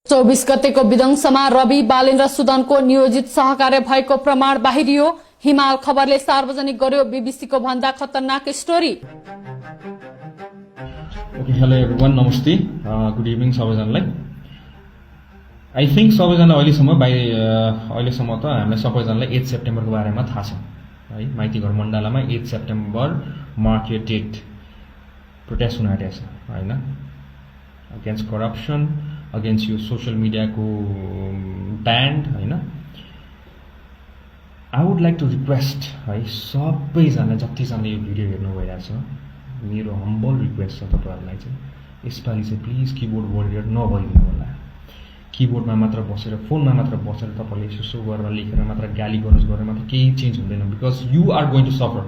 24 गतेको विध्वंसमा रवि बालेन्द्र सुदनको नियोजित सहकार्य भएको प्रमाण बाहिरियो। हिमाल खबरले सार्वजनिक गर्यो बीबीसीको भन्दा खतरनाक स्टोरी। हेलो एभ्रिवान, नमस्ते, गुड इभिनिङ सबैजनालाई। आई थिंक सबैजना अहिलेसम्म त हामीलाई सबैजनालाई 8 सेप्टेम्बरको बारेमा थाहा छ है। माइती घर मण्डलामा 8 सेप्टेम्बर मार्क यो डेट प्रोटेस्ट हुन आँटेको छ हैन, अगेन्स्ट करप्सन, अगेन्स्ट यो सोशल मिडियाको ब्यान्ड हैन। I would like to request है सबैजना जतिजनाले यो भिडियो हेर्नु भइरहेको छ, मेरो हम्बल रिक्वेस्ट छ तपाईहरुलाई चाहिँ यसपालि चाहिँ प्लिज किबोर्ड वरियर नभइदिनु होला। किबोर्डमा मात्र बसेर, फोनमा मात्र बसेर तपाईले यसो गरेर लेखेर मात्र गाली गलोज गरेर मात्र केही चेन्ज हुँदैन। Because you are going to suffer.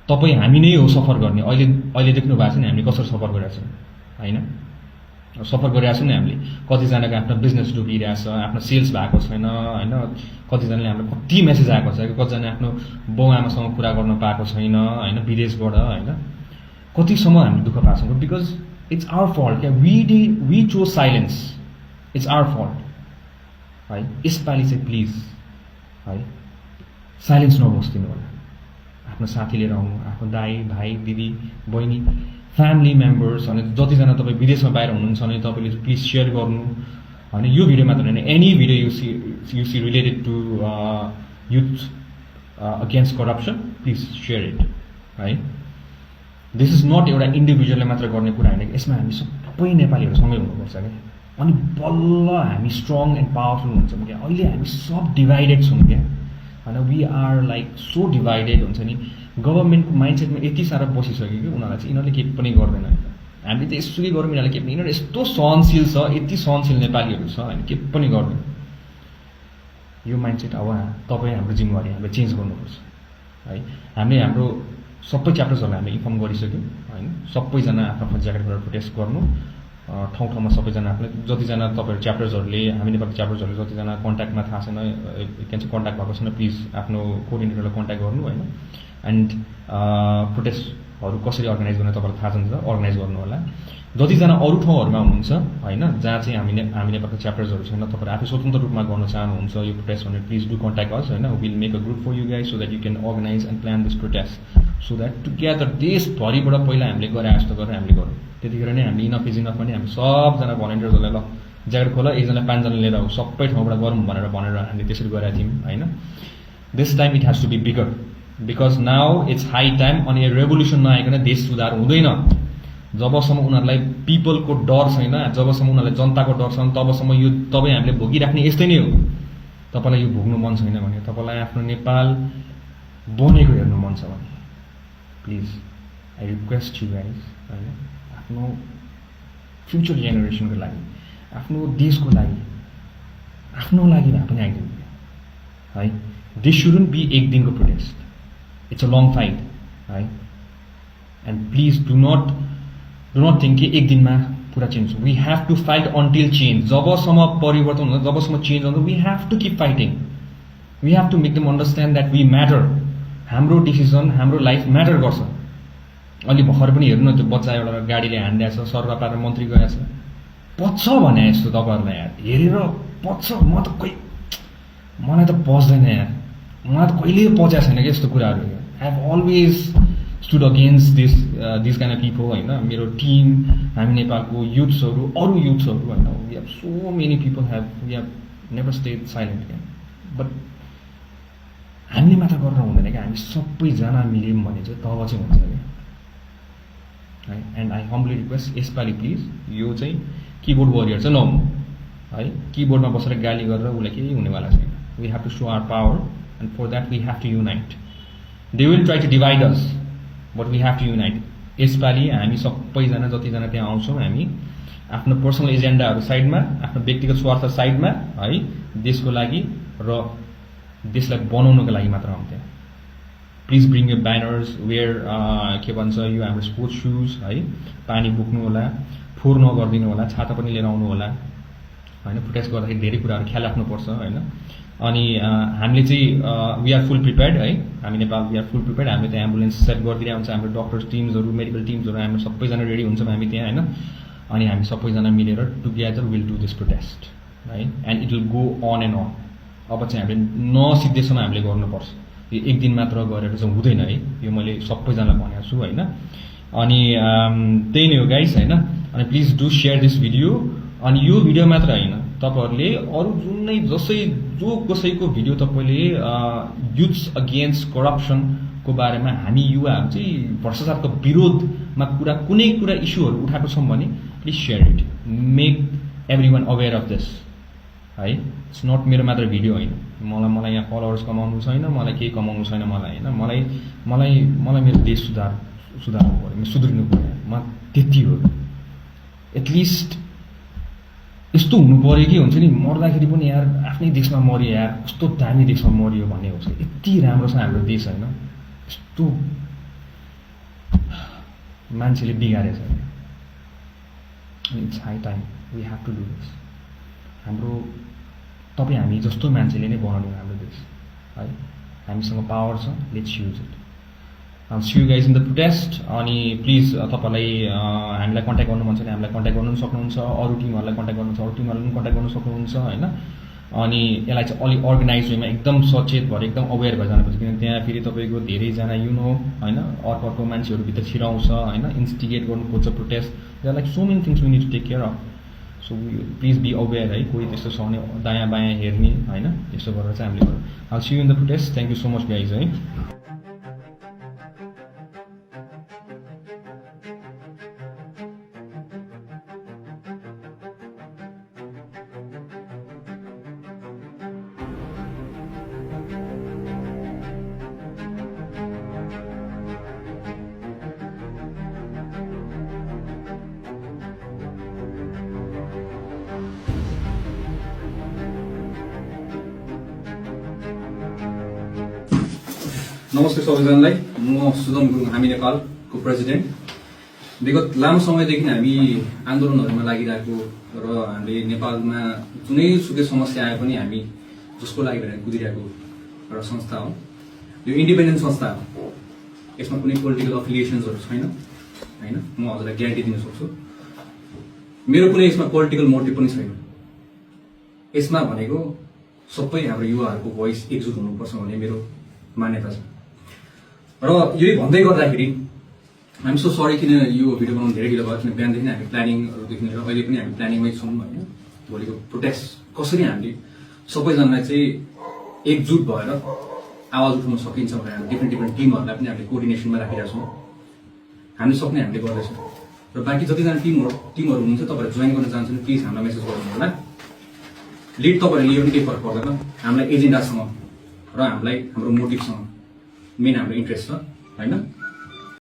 तपाई हामी नै हो सफर गर्ने। अहिले देख्नु भएको छ नि हामीले कसरी सफर गरिरहेछौँ हैन। सफर गरिरहेको छ नि हामीले। कतिजनाको आफ्नो बिजनेस डुबिरहेछ, आफ्नो सेल्स भएको छैन हैन। कतिजनाले हामीलाई कति मेसेज आएको छ, कतिजना आफ्नो बाउ आमासँग कुरा गर्न पाएको छैन हैन, विदेशबाट हैन। कतिसम्म हामी दुःख पाएको छौँ बिकज इट्स आवर फल्ट क्या। We choose silence, it's our fault है। यसपालि चाहिँ प्लिज है साइलेन्स नबस्दिनु होला। आफ्नो साथी लिएर आउनु, आफ्नो दाइ भाइ दिदी बहिनी फ्यामिली मेम्बर्स अनि जतिजना तपाईँ विदेशमा बाहिर हुनुहुन्छ भने तपाईँले प्लिज सेयर गर्नु होइन। यो भिडियो मात्र होइन, any video you see related to youth against corruption, please share it है। दिस इज नट एउटा इन्डिभिजुअलले मात्र गर्ने कुरा होइन, यसमा हामी सबै नेपालीहरू सँगै हुनुपर्छ क्या। अनि बल्ल हामी स्ट्रङ एन्ड पावरफुल हुन्छौँ क्या। अहिले हामी सब डिभाइडेड छौँ क्या होइन। We are like so divided हुन्छ नि। गभर्मेन्टको माइन्डसेटमा यति साह्रो बसिसक्यो कि उनीहरूलाई चाहिँ यिनीहरूले केही पनि गर्दैन। हामीले त यसुकै गरौँ, यिनीहरूले केही पनि, यिनीहरू यस्तो सहनशील छ, यति सहनशील नेपालीहरू छ होइन, केही पनि गर्दैन। यो माइन्डसेट अब तपाईँ हाम्रो जिम्मेवारी, हामीले चेन्ज गर्नुपर्छ है। हामीले हाम्रो सबै च्याप्टर्सहरूलाई हामीले इन्फर्म गरिसक्यौँ होइन। सबैजना आफ्नो आफ्नो जग्गाबाट प्रोटेस्ट गर्नु, ठाउँ ठाउँमा सबैजना आफूले जतिजना तपाईँहरू च्याप्टर्सहरूले, हामी नेपालको च्याप्टर्सहरूले जतिजना कन्ट्याक्टमा थाहा छैन, के भन्छ कन्ट्याक्ट भएको छैन, प्लिज आफ्नो कोअर्डिनेटरलाई कन्ट्याक्ट गर्नु होइन। एन्ड प्रोटेस्टहरू कसरी अर्गनाइज गर्ने तपाईँलाई थाहा छ, अर्गनाइज गर्नु होला। जतिजना अरू ठाउँहरूमा हुनुहुन्छ होइन, जहाँ चाहिँ हामी नेपालको च्याप्टर्सहरू छैन, तपाईँहरू आफै स्वतन्त्र रूपमा गर्न चाहनुहुन्छ यो प्रोटेस्ट भने प्लिज डु कन्ट्याक्ट अस होइन। Will make a group for you guys so that you can organise and plan this protest so that together देशभरिबाट पहिला हामीले गरे जस्तो गरेर हामीले गरौँ। त्यतिखेर नै हामीले इनफ इज इनफ पनि हामी सबजना भलिन्टियर्सहरूलाई ल ज्याकेट खोला, एकजना 5 जना लिएर आऊ, सबै ठाउँबाट गरौँ भनेर हामीले त्यसरी गरेका थियौँ होइन। This time it has to be bigger because now it's high time. अनि रेभोल्युसन नआइकन देश सुधार हुँदैन। जबसम्म उनीहरूलाई पिपलको डर छैन, जबसम्म उनीहरूलाई जनताको डर छैन, तबसम्म यो तपाईँ हामीले भोगिराख्ने यस्तै नै हो। तपाईँलाई यो भोग्नु मन छैन भने, तपाईँलाई आफ्नो नेपाल बनेको हेर्नु मन छ भने please I request you guys होइन, आफ्नो फ्युचर जेनेरेसनको लागि, आफ्नो देशको लागि, आफ्नो लागि भए पनि आइदिनु है। दिस सुडन्ट बी एक दिनको protest, it's a long fight है। And please do not think कि एक दिनमा पुरा चेन्ज हो। We have to fight until change. जबसम्म परिवर्तन हुन्छ, जबसम्म चेन्ज हुन्छ, we have to keep fighting. We have to make them understand that we matter. हाम्रो डिसिजन, हाम्रो लाइफ म्याटर गर्छ। अलि भर्खर पनि हेर्नु न, त्यो बच्चा एउटा गाडीले हानिदिएछ, सरुवा पारेर मन्त्री गएछ। पच्छ भने यस्तो तपाईँहरूलाई यार हेरेर पच्छ। मलाई त पच्दैन यार, मलाई त कहिले पचाएको छैन कि यस्तो कुराहरू। I have always stood against this kind of people होइन। मेरो टिम, हामी नेपालको युथ्सहरू, अरू युथ्सहरू होइन, we have so many people we have never stayed silent क्या। बट हामीले मात्र गरेर हुँदैन क्या, हामी सबैजना मिल्यौँ भने चाहिँ तब चाहिँ हुन्छ क्या है। एन्ड आई हम्बली रिक्वेस्ट यसपालि प्लिज यो चाहिँ किबोर्ड वरियर चाहिँ नहुनु है। किबोर्डमा बसेर गाली गरेर उसलाई केही हुनेवाला छैन। We have to show our power and for that we have to unite. They will try to divide us but we have to unite. यसपालि हामी सबैजना जतिजना त्यहाँ आउँछौँ, हामी आफ्नो पर्सनल एजेन्डाहरू साइडमा, आफ्नो व्यक्तिगत स्वार्थ साइडमा है, देशको लागि र देशलाई बनाउनको लागि मात्र आउँ त्यहाँ। Please bring you banners, where के भन्छ यो हाम्रो स्पोर्ट्स सुज है, पानी बोक्नु होला, फोहोर नगरिदिनु होला, छाता पनि लिएर आउनु होला होइन। प्रोटेस्ट गर्दाखेरि धेरै कुराहरू ख्याल राख्नुपर्छ होइन। अनि हामीले चाहिँ वी आर फुल प्रिपेयर्ड है। हामी Nepal we are full prepared. हामीले त्यहाँ एम्बुलेन्स सेट गरिदिरहेको हुन्छ, हाम्रो डक्टर्स टिम्सहरू, मेडिकल टिम्सहरू, हाम्रो सबैजना रेडी हुन्छौँ हामी त्यहाँ होइन। अनि हामी सबैजना मिलेर together will do this protest है and it will go on and on अब चाहिँ हामीले नसिद्धेसम्म हामीले गर्नुपर्छ यो एक दिन मात्र गरेर चाहिँ हुँदैन है यो मैले सबैजनालाई भनेको छु होइन अनि त्यही नै हो गाइस होइन अनि please do share this video अनि यो भिडियो मात्र होइन तपाईहरुले अरु जुनै जो कसैको भिडियो तपाईले युथ्स अगेन्स्ट करप्सन को बारेमा हामी युवाहरु चाहिँ भ्रष्टाचारको विरोधमा कुनै कुरा इस्युहरु उठाएको छौं भने please share it make everyone aware of this है इट्स नट मेरो मात्र भिडियो हैन मलाई यहाँ फलोअर्स कमाउनु छैन मलाई केही कमाउनु छैन मलाई हैन मलाई मेरो देश सुधार्नु पर्यो म सुध्रिनु पर्यो म त्यति हो एटलिस्ट यस्तो हुनु पर्यो कि हुन्छ नि मर्दाखेरि पनि यार आफ्नै देशमा मरियो यार कस्तो दामी देशमा मरियो भन्ने हुन्छ यति राम्रो छ हाम्रो देश हैन यस्तो मान्छेले बिगारेछ it's high time we have to do this हाम्रो तपाई हामी जस्तो मान्छेले नै बनाउने हाम्रो देश है हामीसँग पावर छ let's use it I'll see you guys in the protest अनि प्लिज तपाईलाई हामीलाई कन्ट्याक्ट गर्नु मन छ भने हामीलाई कन्ट्याक्ट गर्नु सक्नुहुन्छ अरु टिमहरुलाई कन्ट्याक्ट गर्नु छ अरु टिमहरुलाई पनि कन्ट्याक्ट गर्नु सक्नुहुन्छ हैन अनि यसलाई चाहिँ अलि अर्गनाइज वेमा एकदम सचेत भएर एकदम अवेयर भएर जानुपर्छ किनभने त्यहाँ फेरि तपाईको धेरै जना यु नो हैन अर्को मान्छेहरु भित्र छिराउँछ हैन इन्स्टिगेट गर्नु खोज्छ protest there like so many things we need to take care of so please be aware है कोही त्यस्तो छ भने दायाँ बायाँ हेर्ने हैन यसो गरेर चाहिँ हामीले गर्नु I'll see you in the protest thank you so much guys है नमस्ते सबैजनालाई म सुदम गुरुङ हामी नेपालको प्रेसिडेन्ट विगत लामो समयदेखि हामी आन्दोलनहरुमा लागिरहेको र हामीले नेपालमा जुनै सुकै समस्या आए पनि हामी जसको लागि भनेर कुदिरहेको एउटा संस्था हो यो इन्डिपेन्डेन्ट संस्था हो यसमा कुनै पोलिटिकल अफिलिएसन्सहरु छैन हैन म हजुरलाई ग्यारेन्टी दिन सक्छु मेरो कुनै यसमा पोलिटिकल मोटिभ पनि छैन यसमा भनेको सबै हाम्रो युवाहरुको भोइस एकजुट हुनुपर्छ भन्ने मेरो मान्यता छ र यही भन्दै गर्दाखेरि हामी सो सरी किन यो भिडियो बनाउनु धेरै ढिलो भयो किन बिहानदेखि हामी प्लानिङहरुदेखि लिएर अहिले पनि हामी प्लानिङमै छौं हैन भोलिको प्रोटेस्ट कसरी हामीले सबैजनालाई चाहिँ एकजुट भएर आवाज उठाउन सकिन्छ भनेर डिफ्रेन्ट टिमहरुलाई पनि हामीले कोअर्डिनेसनमा राखिरहेका छौं हामीले सक्ने हामीले गर्दैछौं र बाँकी जतिजना टिमहरु हुनुहुन्छ तपाईहरु जोइन गर्न चाहनुहुन्छ भने प्लिज हामीलाई मेसेज गर्नु होला लिड तपाईहरुले लियो भने केही फरक पर्दैन हामीलाई एजेन्डासँग र हामीलाई हाम्रो मोटिभसँग मेन हाम्रो इन्ट्रेस्ट छ हैन